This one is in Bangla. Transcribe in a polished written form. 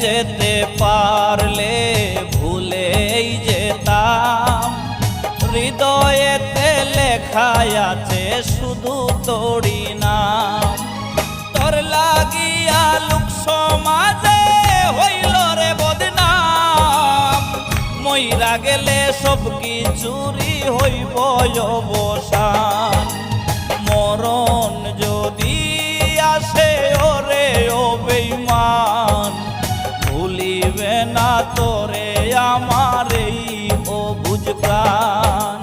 যেতে পারলে ভুলেই যেতাম, হৃদয়েতে লেখাই আছে শুধু তোরি নাম। তোর লাগিয়া লোক সমাজে হইল রে বদনাম, মইরা গেলে সব কিছুরই হইব অবসান। মরণ যদি আসে ওরে ও বেঈমান, ভুলিবে না তোরে আমার এই অবুঝ প্রাণ।